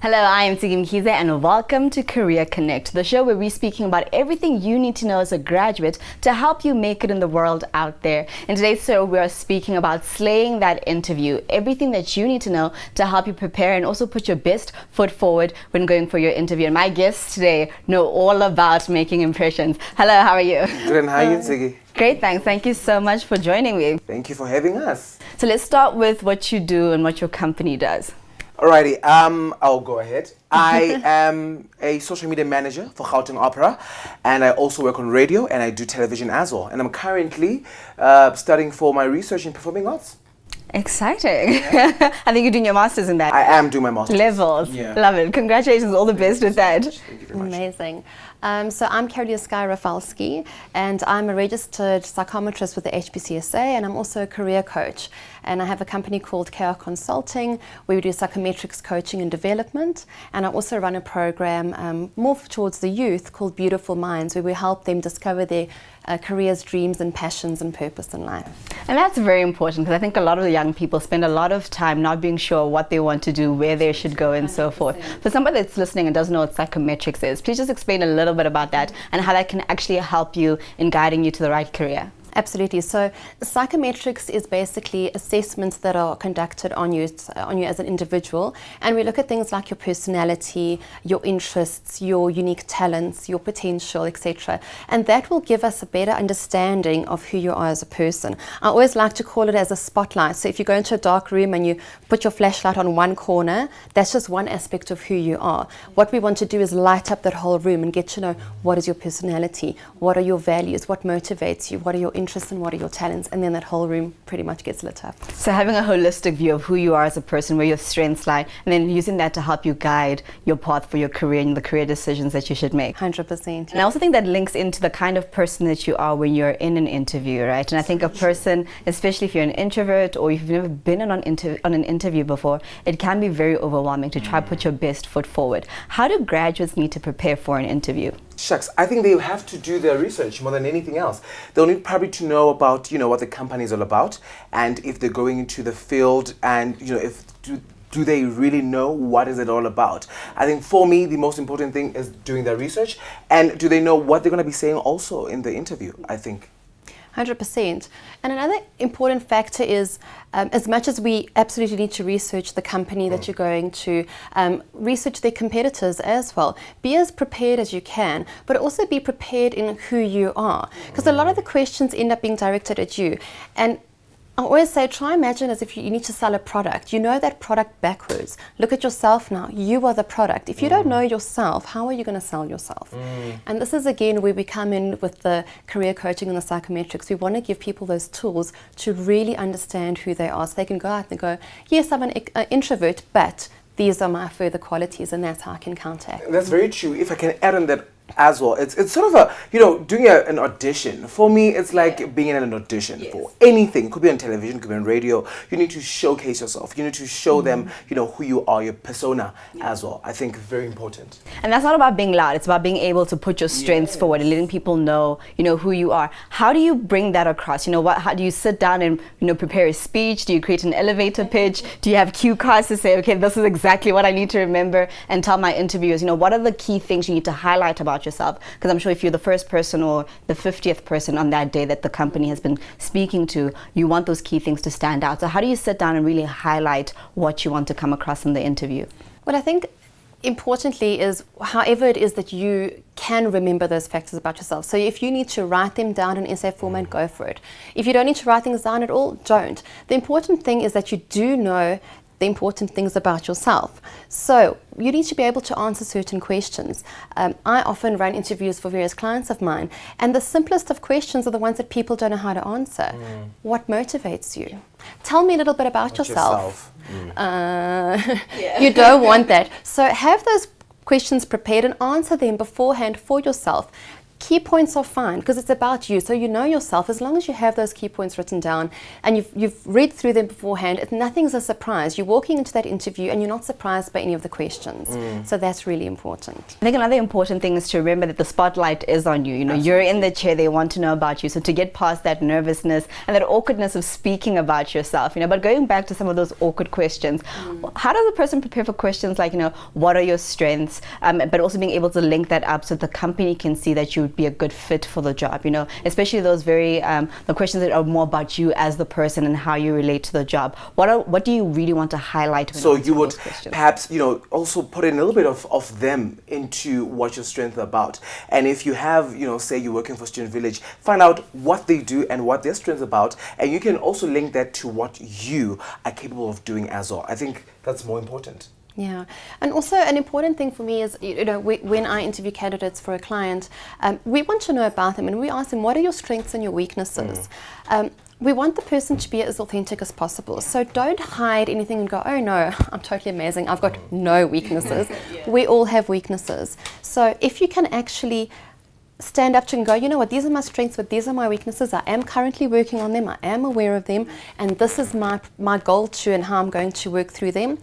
Hello, I am Sigim Kize and welcome to Career Connect, the show where we're speaking about everything you need to know as a graduate to help you make it in the world out there. In today's show, we are speaking about slaying that interview, everything that you need to know to help you prepare and also put your best foot forward when going for your interview. And my guests today know all about making impressions. Hello, how are you? Good, and how are you, Siggy? Great, thanks. Thank you so much for joining me. Thank you for having us. So let's start with what you do and what your company does. Alrighty, I'll go ahead. I am a social media manager for Gauteng Opera, and I also work on radio and I do television as well. And I'm currently studying for my research in performing arts. Exciting. Yeah. I think you're doing your master's in that. I am doing my master's. Levels. Yeah. Love it. Congratulations. All the best with that. Thank you very much. Amazing. So I'm Carolina Rafalski, and I'm a registered psychometrist with the HPCSA, and I'm also a career coach. And I have a company called KR Consulting, where we do psychometrics coaching and development. And I also run a program more towards the youth called Beautiful Minds, where we help them discover their careers, dreams, and passions and purpose in life. And that's very important, because I think a lot of the young people spend a lot of time not being sure what they want to do, where they should go, and 100%. So forth. For somebody that's listening and doesn't know what psychometrics is, please just explain a little bit about that and how that can actually help you in guiding you to the right career. Absolutely. So psychometrics is basically assessments that are conducted on you as an individual, and we look at things like your personality, your interests, your unique talents, your potential, etc. And that will give us a better understanding of who you are as a person. I always like to call it as a spotlight. So if you go into a dark room and you put your flashlight on one corner, that's just one aspect of who you are. What we want to do is light up that whole room and get to know what is your personality, what are your values, what motivates you, what are your interests and what are your talents, and then that whole room pretty much gets lit up. So having a holistic view of who you are as a person, where your strengths lie, and then using that to help you guide your path for your career and the career decisions that you should make. 100%. And I also think that links into the kind of person that you are when you're in an interview, right? And I think a person, especially if you're an introvert or if you've never been on an interview before, it can be very overwhelming to try to put your best foot forward. How do graduates need to prepare for an interview? Shucks, I think they have to do their research more than anything else. They'll need probably to know about, what the company is all about, and if they're going into the field, and if do they really know what is it all about. I think for me the most important thing is doing their research, and do they know what they're going to be saying also in the interview, I think. 100%. And another important factor is, as much as we absolutely need to research the company that you're going to, research their competitors as well. Be as prepared as you can, but also be prepared in who you are. Because a lot of the questions end up being directed at you. And I always say, try imagine as if you need to sell a product. You know that product backwards. Look at yourself now. You are the product. If you don't know yourself, how are you going to sell yourself? And this is again where we come in with the career coaching and the psychometrics. We want to give people those tools to really understand who they are, so they can go out and go, yes, I'm an introvert, but these are my further qualities, and that's how I can counteract. That's very true. If I can add on that as well, it's sort of a doing an audition. For me, it's like being in an audition for anything. It could be on television, it could be on radio. You need to showcase yourself. You need to show them who you are, your persona as well. I think very important. And that's not about being loud. It's about being able to put your strengths forward and letting people know who you are. How do you bring that across? How do you sit down and prepare a speech? Do you create an elevator pitch? Do you have cue cards to say, okay, this is exactly what I need to remember and tell my interviewers? What are the key things you need to highlight about yourself? Because I'm sure if you're the first person or the 50th person on that day that the company has been speaking to, you want those key things to stand out. So how do you sit down and really highlight what you want to come across in the interview? Well, I think importantly is however it is that you can remember those factors about yourself. So if you need to write them down in essay format, go for it. If you don't need to write things down at all, don't. The important thing is that you do know the important things about yourself. So you need to be able to answer certain questions. I often run interviews for various clients of mine, and the simplest of questions are the ones that people don't know how to answer. What motivates you? Tell me a little bit about yourself. You don't want that. So have those questions prepared and answer them beforehand for yourself. key points are fine because it's about you. So you know yourself. As long as you have those key points written down and you've read through them beforehand, nothing's a surprise. You're walking into that interview and you're not surprised by any of the questions. So that's really important. I think another important thing is to remember that the spotlight is on you. You know, you're in the chair, they want to know about you. So to get past that nervousness and that awkwardness of speaking about yourself, you know, but going back to some of those awkward questions, how does a person prepare for questions like, you know, what are your strengths? But also being able to link that up so the company can see that you would be a good fit for the job, you know, especially those very, the questions that are more about you as the person and how you relate to the job. What do you really want to highlight? So you would perhaps, you know, also put in a little bit of them into what your strengths are about. And if you have, you know, say you're working for Student Village, find out what they do and what their strengths are about. And you can also link that to what you are capable of doing as well. I think that's more important. Yeah, and also an important thing for me is, you know, when I interview candidates for a client, we want to know about them and we ask them, what are your strengths and your weaknesses? We want the person to be as authentic as possible. So don't hide anything and go, oh no, I'm totally amazing, I've got no weaknesses. We all have weaknesses. So if you can actually stand up to and go, you know what, these are my strengths, but these are my weaknesses. I am currently working on them, I am aware of them, and this is my goal too and how I'm going to work through them.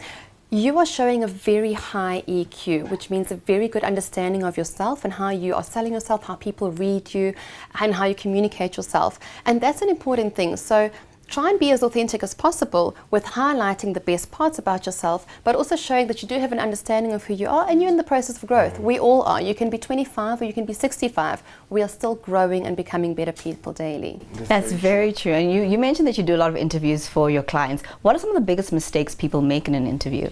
You are showing a very high EQ, which means a very good understanding of yourself and how you are selling yourself, how people read you, and how you communicate yourself. And that's an important thing. So try and be as authentic as possible with highlighting the best parts about yourself, but also showing that you do have an understanding of who you are and you're in the process of growth. We all are. You can be 25 or you can be 65. We are still growing and becoming better people daily. That's very true. And you mentioned that you do a lot of interviews for your clients. What are some of the biggest mistakes people make in an interview?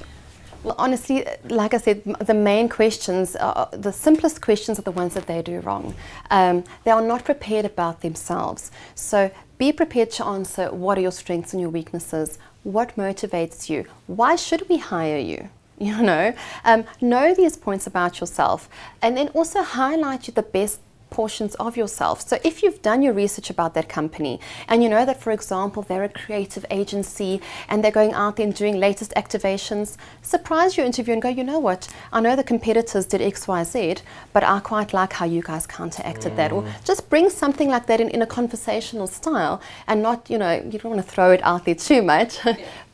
Well, honestly, like I said, the main questions, the simplest questions are the ones that they do wrong. They are not prepared about themselves. So be prepared to answer, what are your strengths and your weaknesses? What motivates you? Why should we hire you? You know these points about yourself, and then also highlight the best portions of yourself. So if you've done your research about that company and you know that, for example, they're a creative agency and they're going out there and doing latest activations, surprise your interview and go, you know what, I know the competitors did X, Y, Z, but I quite like how you guys counteracted that. Or just bring something like that in a conversational style and not, you don't want to throw it out there too much.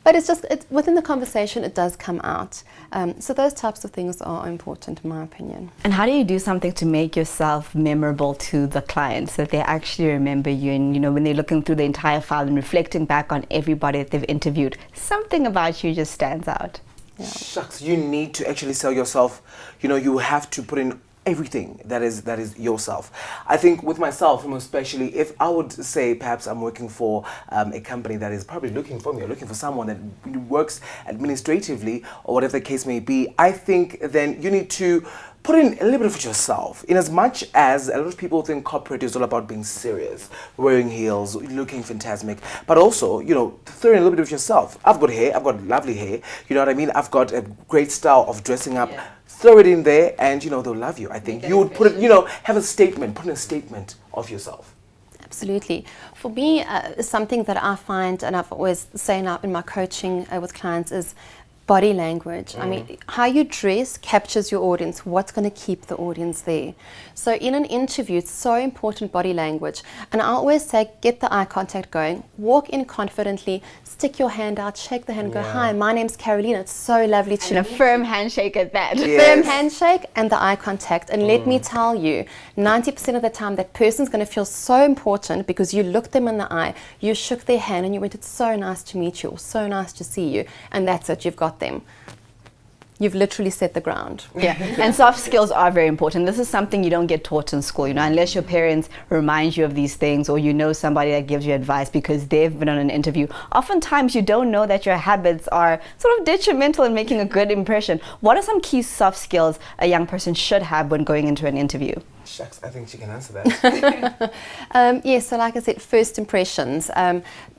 But it's within the conversation, it does come out. So those types of things are important, in my opinion. And how do you do something to make yourself memorable to the client so that they actually remember you? And, when they're looking through the entire file and reflecting back on everybody that they've interviewed, something about you just stands out. Yeah. Shucks, you need to actually sell yourself. You have to put in everything that is yourself. I think with myself, especially if I would say perhaps I'm working for a company that is probably looking for me or looking for someone that works administratively or whatever the case may be, I think then you need to put in a little bit of yourself. In as much as a lot of people think corporate is all about being serious, wearing heels, looking fantastic, but also, throw in a little bit of yourself. I've got hair, I've got lovely hair, you know what I mean? I've got a great style of dressing up. Yeah. Throw it in there and, they'll love you. I think you would put it, have a statement, put in a statement of yourself. Absolutely. For me, something that I find, and I've always saying in my coaching with clients, is body language. I mean, how you dress captures your audience. What's going to keep the audience there? So in an interview, it's so important, body language. And I always say, get the eye contact going, walk in confidently, stick your hand out, shake the hand, go, hi, my name's Carolina. It's so lovely to meet you. And a firm handshake at that. Yes. Firm handshake and the eye contact. And let me tell you, 90% of the time, that person's going to feel so important because you looked them in the eye, you shook their hand and you went, it's so nice to meet you, or so nice to see you. And that's it, you've got them. You've literally set the ground. Yeah, and soft skills are very important. This is something you don't get taught in school, unless your parents remind you of these things or somebody that gives you advice because they've been on an interview. Oftentimes you don't know that your habits are sort of detrimental in making a good impression. What are some key soft skills a young person should have when going into an interview? Shucks, I think she can answer that. Yes, so like I said, first impressions.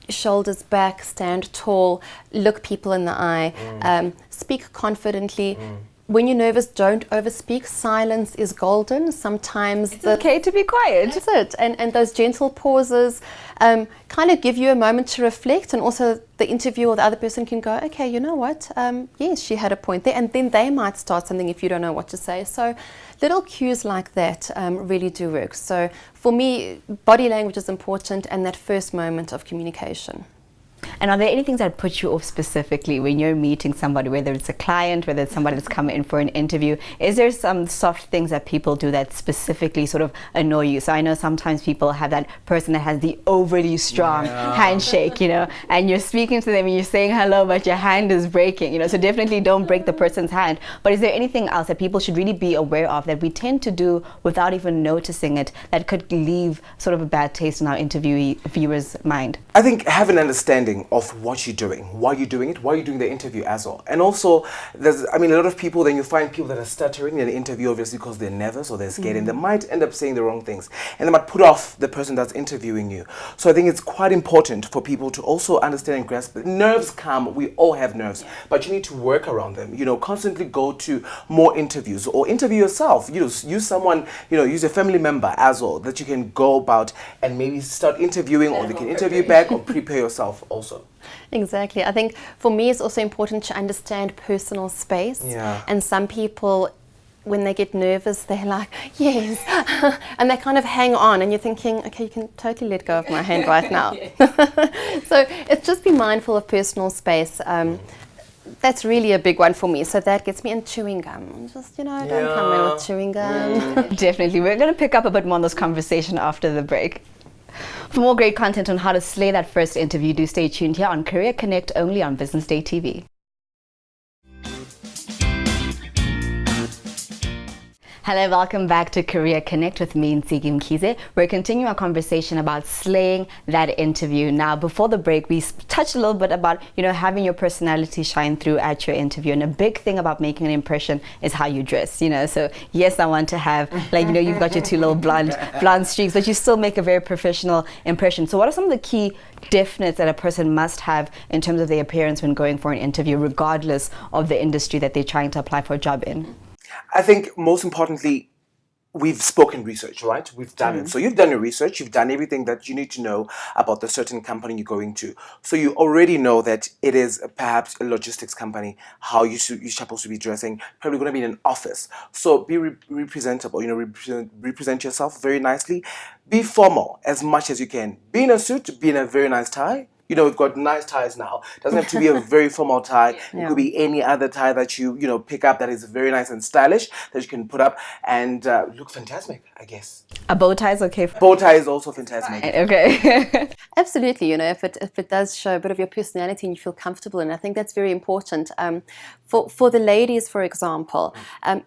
Shoulders back, stand tall, look people in the eye, speak confidently, when you're nervous, don't overspeak. Silence is golden. Sometimes it's okay to be quiet. That's it. And those gentle pauses kind of give you a moment to reflect, and also the interviewer or the other person can go, okay, you know what? Yes, she had a point there, and then they might start something if you don't know what to say. So little cues like that really do work. So for me, body language is important, and that first moment of communication. And are there any things that put you off specifically when you're meeting somebody, whether it's a client, whether it's somebody that's coming in for an interview? Is there some soft things that people do that specifically sort of annoy you? So I know sometimes people have that person that has the overly strong handshake, you know, and you're speaking to them and you're saying hello, but your hand is breaking, you know, so definitely don't break the person's hand. But is there anything else that people should really be aware of that we tend to do without even noticing it that could leave sort of a bad taste in our viewers' mind? I think have an understanding of what you're doing, why you're doing it, why you're doing the interview as well. And also, a lot of people, then you find people that are stuttering in an interview, obviously because they're nervous or they're scared, and they might end up saying the wrong things, and they might put off the person that's interviewing you. So I think it's quite important for people to also understand and grasp that nerves come, we all have nerves, but you need to work around them. You know, constantly go to more interviews or interview yourself. You know, use someone, you know, use a family member as well that you can go about and maybe start interviewing, or they can interview back, or prepare yourself also. Exactly. I think for me it's also important to understand personal space. Yeah. And some people, when they get nervous, they're like, yes, and they kind of hang on, and you're thinking, okay, you can totally let go of my hand right now. So it's just be mindful of personal space. That's really a big one for me. So that gets me in chewing gum. Just, you know, don't come in with chewing gum. Definitely. We're going to pick up a bit more on this conversation after the break. For more great content on how to slay that first interview, do stay tuned here on Career Connect, only on Business Day TV. Hello, welcome back to Career Connect with me, Nsigi Mkhize. We're continuing our conversation about slaying that interview. Now, before the break, we touched a little bit about, you know, having your personality shine through at your interview. And a big thing about making an impression is how you dress, you know. So yes, I want to have, like, you know, you've got your two little blonde streaks, but you still make a very professional impression. So what are some of the key definites that a person must have in terms of their appearance when going for an interview, regardless of the industry that they're trying to apply for a job in? I think most importantly, we've spoken research, right? We've done it. So you've done your research, you've done everything that you need to know about the certain company you're going to. So you already know that it is perhaps a logistics company, how you're supposed to be dressing, probably going to be in an office. So be representable, you know, represent yourself very nicely. Be formal as much as you can. Be in a suit, be in a very nice tie. You know, we've got nice ties now. It doesn't have to be a very formal tie. It could be any other tie that you know, pick up that is very nice and stylish that you can put up and look fantastic, I guess. A bow tie is okay. Bow tie is also fantastic. Okay. Absolutely. You know, if it does show a bit of your personality and you feel comfortable, and I think that's very important. For the ladies, for example,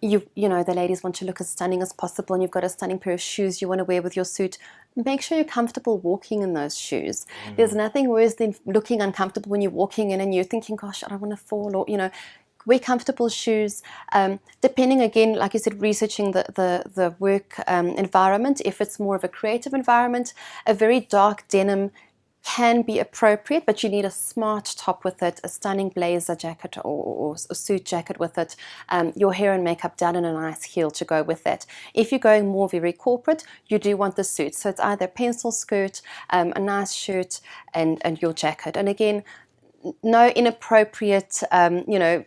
you know, the ladies want to look as stunning as possible, and you've got a stunning pair of shoes you want to wear with your suit. Make sure you're comfortable walking in those shoes. There's nothing worse than looking uncomfortable when you're walking in and you're thinking, gosh, I don't want to fall, or, you know, wear comfortable shoes. Depending, again, like you said, researching the work environment. If it's more of a creative environment, a very dark denim can be appropriate, but you need a smart top with it, a stunning blazer jacket or a suit jacket with it, your hair and makeup done in a nice heel to go with that. If you're going more very corporate, you do want the suit. So it's either a pencil skirt, a nice shirt, and your jacket. And again, no inappropriate, you know,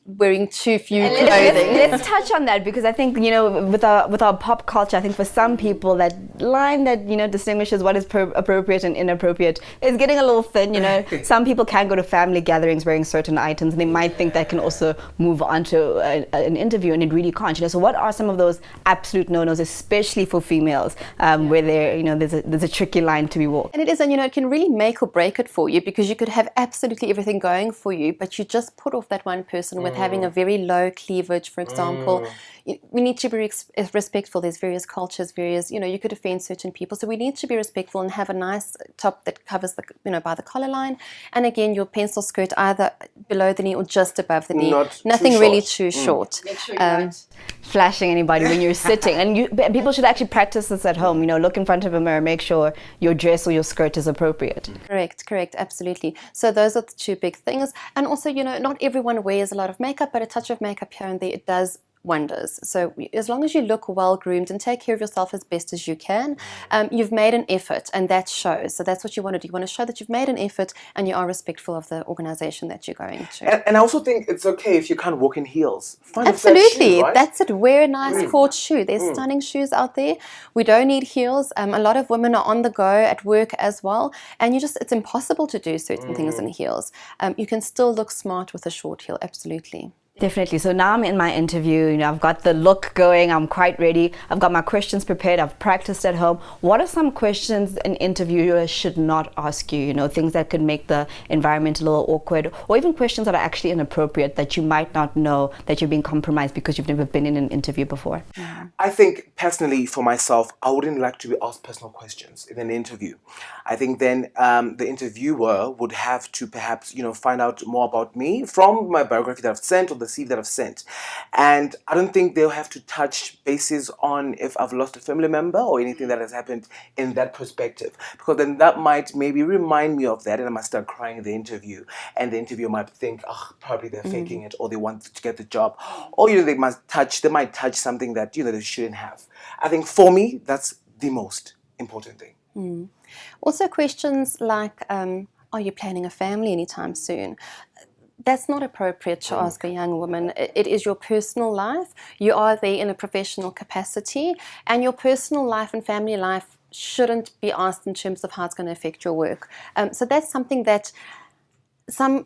wearing too few clothing. Let's touch on that, because I think, you know, with our pop culture, I think for some people that line that, you know, distinguishes what is appropriate and inappropriate is getting a little thin. You know, some people can go to family gatherings wearing certain items, and they might think that can also move on to an interview, and it really can't. You know, so what are some of those absolute no-nos, especially for females, where there, you know, there's a tricky line to be walked? And it is, and you know, it can really make or break it for you, because you could have absolutely everything going for you, but you just put off that one person with having a very low cleavage, for example. We need to be respectful. There's various cultures, you know, you could offend certain people. So we need to be respectful and have a nice top that covers the, you know, by the collar line. And again, your pencil skirt either below the knee or just above the knee. Nothing really too short. Make sure you're right. flashing anybody when you're sitting. And people should actually practice this at home. Look in front of a mirror, make sure your dress or your skirt is appropriate. Correct, absolutely. So those are the two big things. And also, not everyone wears a lot of makeup, but a touch of makeup here and there, it does wonders. So as long as you look well groomed and take care of yourself as best as you can, you've made an effort, and that shows. So that's what you want to do. You want to show that you've made an effort and you are respectful of the organization that you're going to. And I also think it's okay if you can't walk in heels. Find Absolutely, a flat shoe, right? That's it. Wear a nice court shoe. There's stunning shoes out there. We don't need heels. A lot of women are on the go at work as well, and it's impossible to do certain things in heels. You can still look smart with a short heel. Absolutely. Definitely. So now I'm in my interview, I've got the look going, I'm quite ready, I've got my questions prepared, I've practiced at home. What are some questions an interviewer should not ask you, things that could make the environment a little awkward, or even questions that are actually inappropriate that you might not know that you're being compromised because you've never been in an interview before? I think personally for myself, I wouldn't like to be asked personal questions in an interview. I think then the interviewer would have to perhaps, find out more about me from my biography that I've sent or the CV that I've sent. And I don't think they'll have to touch bases on if I've lost a family member or anything that has happened in that perspective. Because then that might maybe remind me of that and I might start crying in the interview. And the interviewer might think, probably they're faking it or they want to get the job. Or, they might touch something that, they shouldn't have. I think for me, that's the most important thing. Also questions like, are you planning a family anytime soon? That's not appropriate to ask a young woman. It is your personal life. You are there in a professional capacity, and your personal life and family life shouldn't be asked in terms of how it's going to affect your work. So that's something that some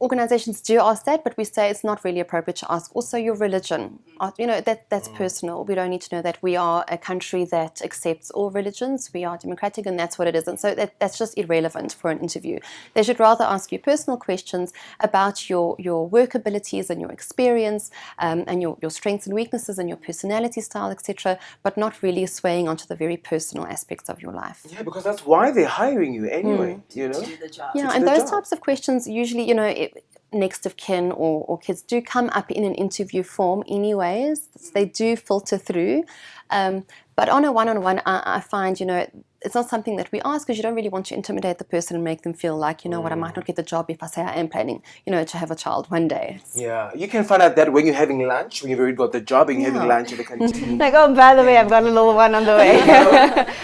organizations do ask that, but we say it's not really appropriate to ask. Also, your religion, that's personal. We don't need to know that. We are a country that accepts all religions. We are democratic, and that's what it is. And so that's just irrelevant for an interview. They should rather ask you personal questions about your work abilities and your experience, and your strengths and weaknesses and your personality style, etc., but not really swaying onto the very personal aspects of your life. Yeah, because that's why they're hiring you anyway, To do the job. Yeah, and those types of questions usually, next of kin or kids do come up in an interview form anyways. They do filter through. But on a one-on-one, I find, it's not something that we ask because you don't really want to intimidate the person and make them feel like, what, I might not get the job if I say I am planning, to have a child one day. Yeah, you can find out that when you're having lunch, when you've already got the job and you're having lunch in the canteen. Like, oh, by the way, I've got a little one on the way.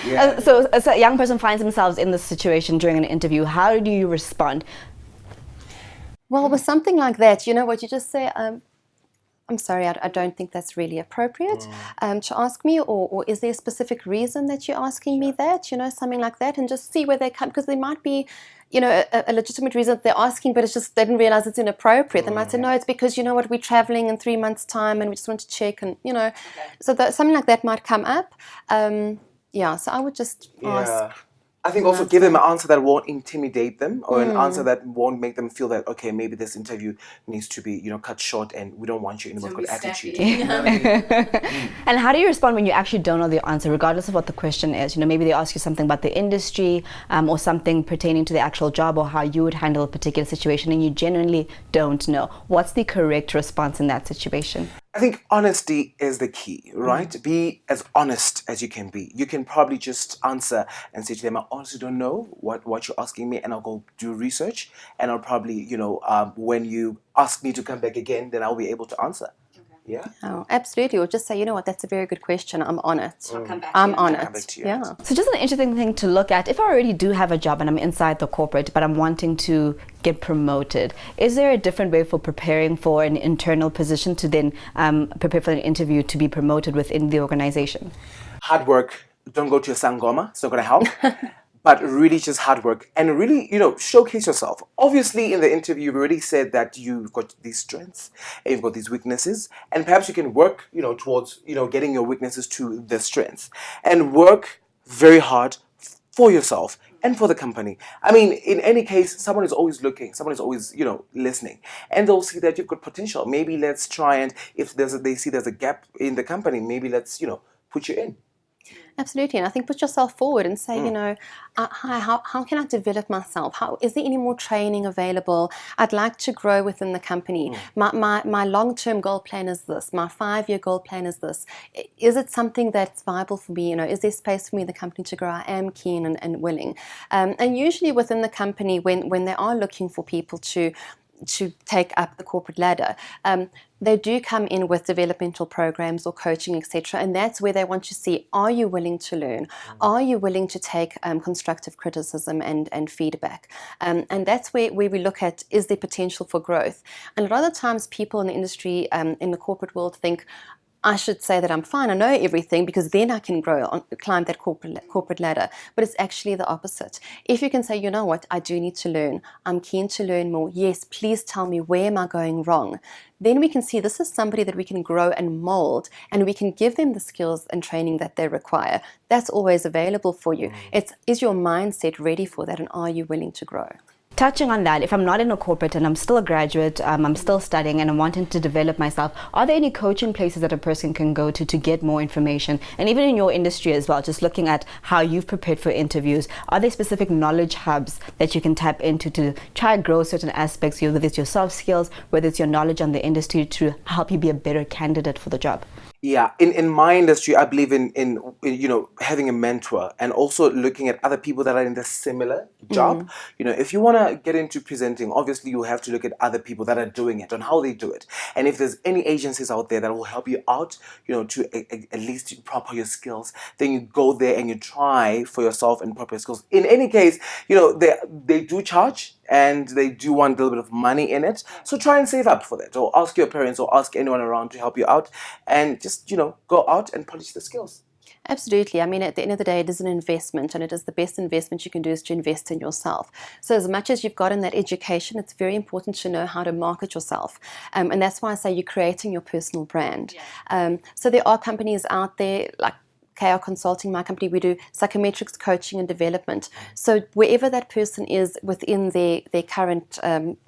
Yeah. So as a young person finds themselves in this situation during an interview, how do you respond? Well, with something like that, what you just say, I'm sorry, I don't think that's really appropriate to ask me, or is there a specific reason that you're asking me that, something like that, and just see where they come, because there might be, a legitimate reason that they're asking, but it's just they didn't realize it's inappropriate. They might say, no, it's because, we're traveling in 3 months' time and we just want to check, and, so something like that might come up. So I would just ask. I think also give them an answer that won't intimidate them, or an answer that won't make them feel that, okay, maybe this interview needs to be, cut short and we don't want you anymore with attitude. And how do you respond when you actually don't know the answer, regardless of what the question is? Maybe they ask you something about the industry, or something pertaining to the actual job, or how you would handle a particular situation, and you genuinely don't know. What's the correct response in that situation? I think honesty is the key, right? Be as honest as you can be. You can probably just answer and say to them, I honestly don't know what you're asking me, and I'll go do research, and I'll probably, when you ask me to come back again, then I'll be able to answer. Yeah. Oh, absolutely. Or just say, that's a very good question. I'm on it. I'll come back I'm to on you. it. Yeah. So just an interesting thing to look at, if I already do have a job and I'm inside the corporate, but I'm wanting to get promoted, is there a different way for preparing for an internal position to then prepare for an interview to be promoted within the organization? Hard work. Don't go to a sangoma. It's not going to help. But really just hard work and really, showcase yourself. Obviously, in the interview, you've already said that you've got these strengths and you've got these weaknesses, and perhaps you can work, towards, getting your weaknesses to the strengths, and work very hard for yourself and for the company. I mean, in any case, someone is always looking, someone is always, listening, and they'll see that you've got potential. Maybe let's try, and if they see there's a gap in the company, maybe let's, put you in. Absolutely, and I think put yourself forward and say, you know, hi, how can I develop myself? How is there any more training available? I'd like to grow within the company. My long-term goal plan is this. My 5-year goal plan is this. Is it something that's viable for me? You know, is there space for me in the company to grow? I am keen and willing. And usually within the company, when they are looking for people to take up the corporate ladder, they do come in with developmental programs or coaching, etc. And that's where they want to see, are you willing to learn? Are you willing to take constructive criticism and feedback? And that's where we look at, is there potential for growth? And a lot of times people in the industry, in the corporate world, think, I should say that I'm fine, I know everything, because then I can grow, climb that corporate ladder. But it's actually the opposite. If you can say, you know what, I do need to learn, I'm keen to learn more, yes, please tell me, where am I going wrong? Then we can see this is somebody that we can grow and mold, and we can give them the skills and training that they require. That's always available for you. Is your mindset ready for that, and are you willing to grow? Touching on that, if I'm not in a corporate and I'm still a graduate, I'm still studying and I'm wanting to develop myself, are there any coaching places that a person can go to get more information? And even in your industry as well, just looking at how you've prepared for interviews, are there specific knowledge hubs that you can tap into to try and grow certain aspects, whether it's your soft skills, whether it's your knowledge on the industry, to help you be a better candidate for the job? Yeah, in my industry, I believe in you know, having a mentor and also looking at other people that are in the similar job. You know, if you want to get into presenting, obviously you have to look at other people that are doing it and how they do it. And if there's any agencies out there that will help you out, you know, to at least prop your skills, then you go there and you try for yourself and prop your skills. In any case, you know, they do charge, and they do want a little bit of money in it. So try and save up for that, or ask your parents or ask anyone around to help you out, and just, you know, go out and polish the skills. Absolutely. I mean, at the end of the day, it is an investment, and it is the best investment you can do is to invest in yourself. So as much as you've gotten that education, it's very important to know how to market yourself. And that's why I say you're creating your personal brand. So there are companies out there like KR Consulting, my company, we do psychometrics coaching and development. So wherever that person is within their current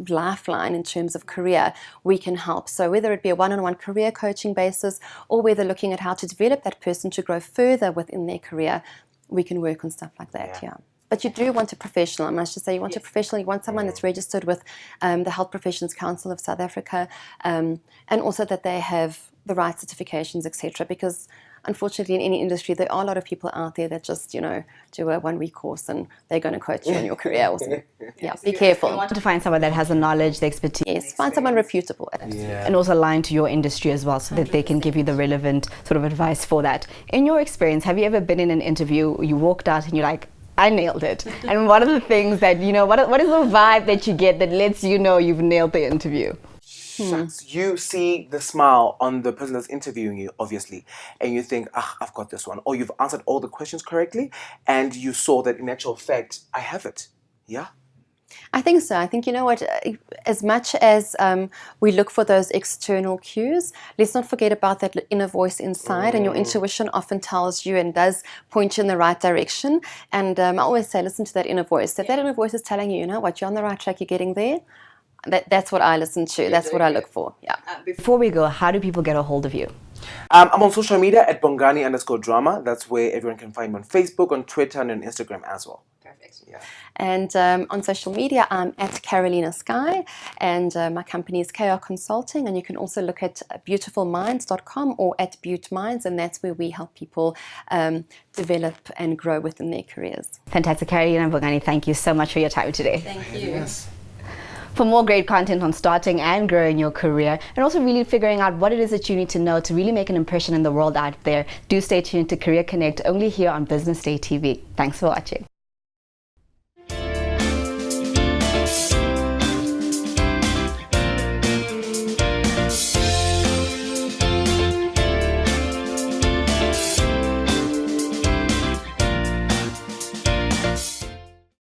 lifeline in terms of career, we can help. So whether it be a one-on-one career coaching basis, or whether looking at how to develop that person to grow further within their career, we can work on stuff like that, yeah. But you do want a professional. I must just say, you want a professional. You want someone that's registered with the Health Professions Council of South Africa, and also that they have the right certifications, etc. Because unfortunately, in any industry, there are a lot of people out there that just, you know, do a 1-week course and they're going to coach you in your career. Or something. Yeah, be careful. You want to find someone that has the knowledge, the expertise. Yes, find someone reputable. And also aligned to your industry as well, so that they can give you the relevant sort of advice for that. In your experience, have you ever been in an interview, you walked out and you're like, I nailed it? And what are the things that, you know, what is the vibe that you get that lets you know you've nailed the interview? Shucks. You see the smile on the person that's interviewing you, obviously, and you think, I've got this one. Or you've answered all the questions correctly, and you saw that in actual fact, I have it. Yeah? I think so. I think, you know what, as much as we look for those external cues, let's not forget about that inner voice inside, and your intuition often tells you and does point you in the right direction. And I always say, listen to that inner voice. If that inner voice is telling you, you know what, you're on the right track, you're getting there, that's what I listen to. That's what I look for. Yeah. Before we go, how do people get a hold of you? I'm on social media at Bongani_drama. That's where everyone can find me on Facebook, on Twitter, and on Instagram as well. Perfect. Yeah. And on social media, I'm at Carolina Sky, and my company is KR Consulting, and you can also look at beautifulminds.com or at Beaut Minds, and that's where we help people develop and grow within their careers. Fantastic. Carolina and Bongani, thank you so much for your time today. Thank you. Yes. For more great content on starting and growing your career, and also really figuring out what it is that you need to know to really make an impression in the world out there, do stay tuned to Career Connect, only here on Business Day TV. Thanks for watching.